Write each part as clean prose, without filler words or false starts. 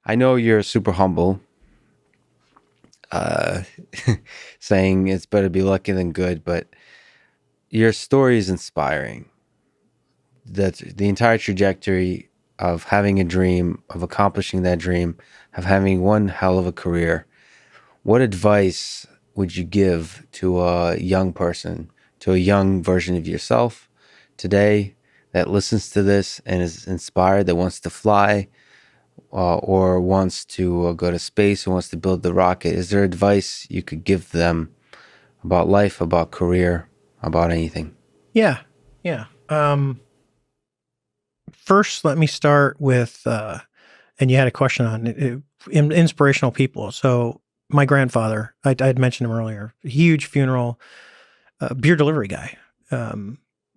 I know you're super humble, uh, saying it's better to be lucky than good, but your story is inspiring. That's the entire trajectory of having a dream, of accomplishing that dream, of having one hell of a career. What advice would you give to a young person, to a young version of yourself today that listens to this and is inspired, that wants to fly, or wants to go to space, or wants to build the rocket? Is there advice you could give them about life, about career, about anything? Yeah, yeah. First, let me start with, and you had a question on inspirational people. So my grandfather, I'd mentioned him earlier, huge funeral, beer delivery guy,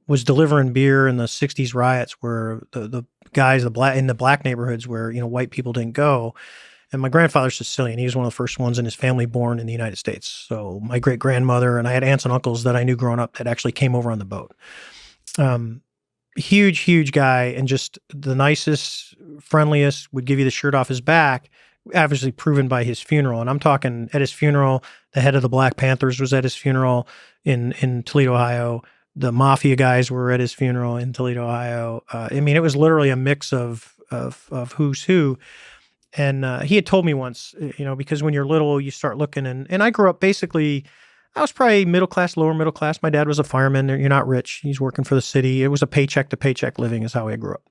was delivering beer in the 60s riots where the guys, in the black neighborhoods where, white people didn't go. And my grandfather's Sicilian. He was one of the first ones in his family born in the United States. So my great grandmother, and I had aunts and uncles that I knew growing up that actually came over on the boat. Huge, huge guy, and just the nicest, friendliest, would give you the shirt off his back, obviously proven by his funeral. And I'm talking at his funeral, the head of the Black Panthers was at his funeral in Toledo, Ohio. The mafia guys were at his funeral in Toledo, Ohio. I mean, it was literally a mix of who's who. And he had told me once, because when you're little, you start looking, and I grew up basically, I was probably middle class, lower middle class. My dad was a fireman. You're not rich. He's working for the city. It was a paycheck to paycheck living is how I grew up.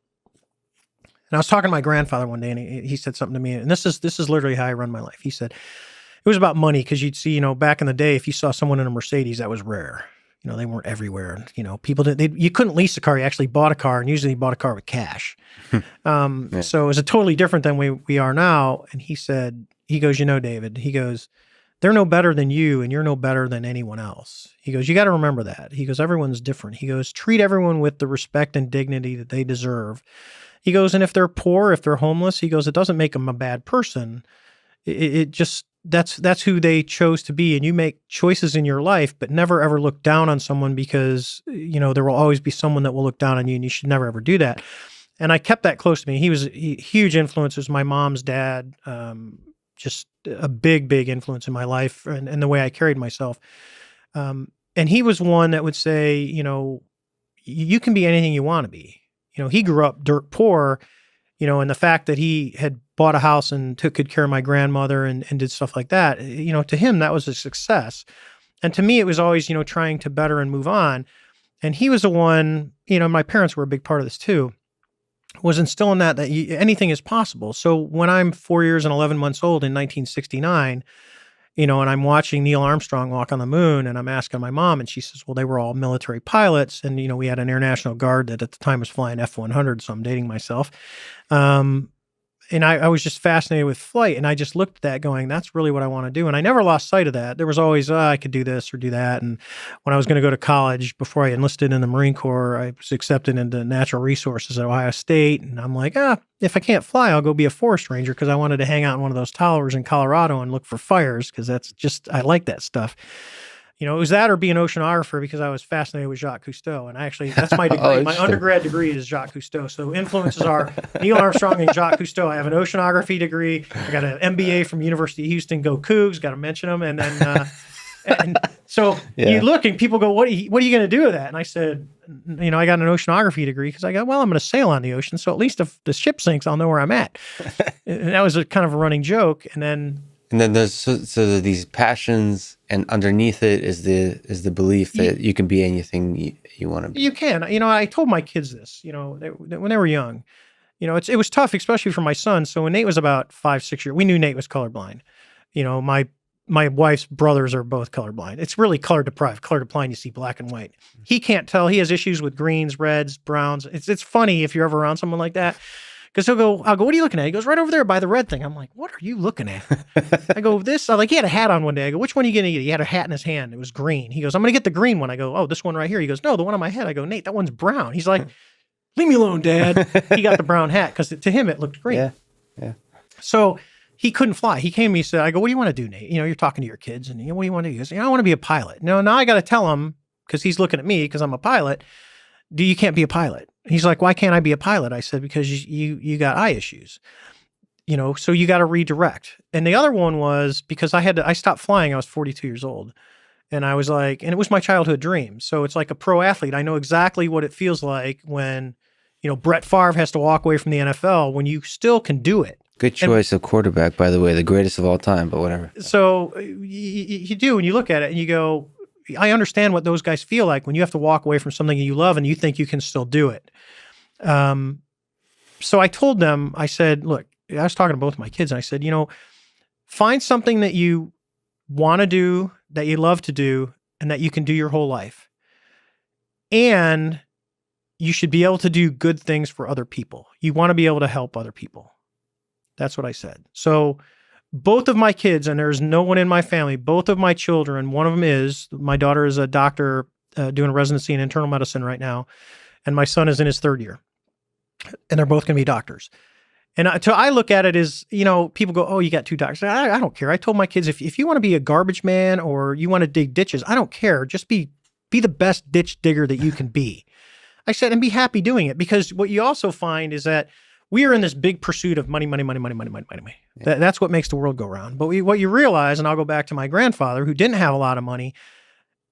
And I was talking to my grandfather one day, and he said something to me, and this is literally how I run my life. He said it was about money, because you'd see, back in the day, if you saw someone in a Mercedes, that was rare. They weren't everywhere. People didn't. You couldn't lease a car. You actually bought a car, and usually you bought a car with cash. Yeah. So it was a totally different than we are now. And he goes, David, he goes, they're no better than you, and you're no better than anyone else. He goes, you got to remember that. He goes, everyone's different. He goes, treat everyone with the respect and dignity that they deserve. He goes, and if they're poor, if they're homeless, he goes, it doesn't make them a bad person. It just, that's who they chose to be. And you make choices in your life, but never ever look down on someone, because, there will always be someone that will look down on you, and you should never ever do that. And I kept that close to me. He was huge influences. My mom's dad, just a big, big influence in my life and the way I carried myself. And he was one that would say, you can be anything you want to be. He grew up dirt poor, and the fact that he had bought a house and took good care of my grandmother and did stuff like that, to him, that was a success. And to me, it was always, trying to better and move on. And he was the one, my parents were a big part of this too, was instilling that anything is possible. So when I'm 4 years and 11 months old in 1969, and I'm watching Neil Armstrong walk on the moon, and I'm asking my mom, and she says, well, they were all military pilots. And, we had an Air National Guard that at the time was flying F-100, so I'm dating myself. And I was just fascinated with flight, and I just looked at that going, that's really what I want to do. And I never lost sight of that. There was always, I could do this or do that. And when I was going to go to college, before I enlisted in the Marine Corps, I was accepted into natural resources at Ohio State. And I'm like, if I can't fly, I'll go be a forest ranger, because I wanted to hang out in one of those towers in Colorado and look for fires, because I like that stuff. It was that or be an oceanographer, because I was fascinated with Jacques Cousteau. And actually, that's my degree. My undergrad degree is Jacques Cousteau. So influences are Neil Armstrong and Jacques Cousteau. I have an oceanography degree. I got an MBA from University of Houston. Go Cougs. Got to mention them. And then, and so you look and people go, what are you going to do with that? And I said, I got an oceanography degree, because I go, well, I'm going to sail on the ocean. So at least if the ship sinks, I'll know where I'm at. And that was a kind of a running joke. And then there's so these passions, and underneath it is the belief that you can be anything you want to be. You can. I told my kids this, when they were young. It was tough, especially for my son. So when Nate was about 5, 6 years, we knew Nate was colorblind. My wife's brothers are both colorblind. It's really color deprived. Color deprived, you see black and white. He can't tell. He has issues with greens, reds, browns. It's funny if you're ever around someone like that. Because I'll go, what are you looking at? He goes, right over there by the red thing. I'm like, what are you looking at? I go, this. He had a hat on one day. I go, which one are you going to get? He had a hat in his hand. It was green. He goes, I'm going to get the green one. I go, oh, this one right here. He goes, no, the one on my head. I go, Nate, that one's brown. He's like, leave me alone, Dad. He got the brown hat because to him it looked green. Yeah. So he couldn't fly. He came to me and said, I go, what do you want to do, Nate? You're talking to your kids, and what do you want to do? He goes, I want to be a pilot. Now I got to tell him, because he's looking at me because I'm a pilot. You can't be a pilot. He's like, why can't I be a pilot? I said, because you got eye issues. so you got to redirect. And the other one was because I stopped flying. I was 42 years old. And I was like, and it was my childhood dream. So it's like a pro athlete. I know exactly what it feels like when, Brett Favre has to walk away from the NFL when you still can do it. Good choice of quarterback, by the way, the greatest of all time, but whatever. So you do, and you look at it and you go, I understand what those guys feel like when you have to walk away from something you love and you think you can still do it. So I told them, I said, look, I was talking to both my kids and I said, find something that you want to do, that you love to do, and that you can do your whole life. And you should be able to do good things for other people. You want to be able to help other people. That's what I said. So both of my kids, and there's no one in my family, both of my children, one of them my daughter is a doctor doing a residency in internal medicine right now, and my son is in his 3rd year. And they're both going to be doctors. And I look at it as, people go, oh, you got 2 doctors. I don't care. I told my kids, if you want to be a garbage man or you want to dig ditches, I don't care. Just be the best ditch digger that you can be. I said, and be happy doing it, because what you also find is that we are in this big pursuit of money, money, money, money, money, money, money, money. Yeah. That's what makes the world go round. But what you realize, and I'll go back to my grandfather who didn't have a lot of money,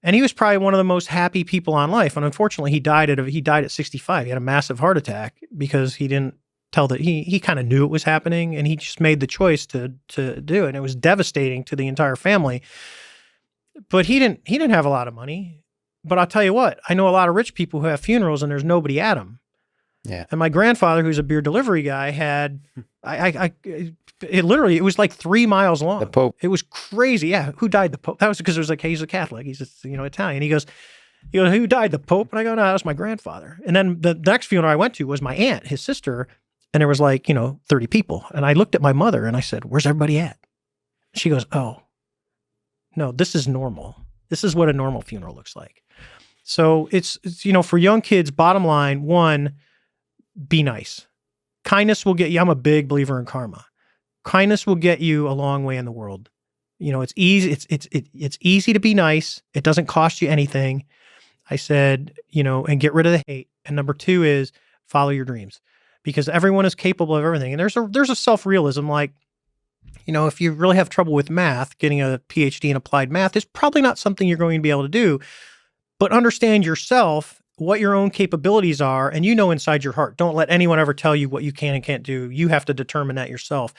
and he was probably one of the most happy people on life. And unfortunately, he died at 65. He had a massive heart attack because he didn't tell that he kind of knew it was happening, and he just made the choice to do it. And it was devastating to the entire family. But he didn't have a lot of money. But I'll tell you what, I know a lot of rich people who have funerals and there's nobody at them. Yeah. And my grandfather, who's a beer delivery guy, had, it was like 3 miles long. The Pope. It was crazy. Yeah. Who died? The Pope? That was because it was like, he's a Catholic. He's just, Italian. He goes, who died? The Pope? And I go, no, that was my grandfather. And then the next funeral I went to was my aunt, his sister. And there was 30 people. And I looked at my mother and I said, where's everybody at? She goes, oh, no, this is normal. This is what a normal funeral looks like. So it's for young kids, bottom line, one, be nice. Kindness will get you. I'm a big believer in karma. Kindness will get you a long way in the world. It's easy. It's easy to be nice. It doesn't cost you anything. I said, and get rid of the hate. And number 2 is follow your dreams, because everyone is capable of everything. And there's a self-realism, like, if you really have trouble with math, getting a PhD in applied math is probably not something you're going to be able to do. But understand yourself, what your own capabilities are, and inside your heart. Don't let anyone ever tell you what you can and can't do. You have to determine that yourself,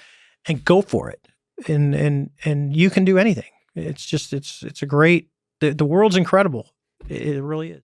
and go for it. And you can do anything. It's a great. The world's incredible. It really is.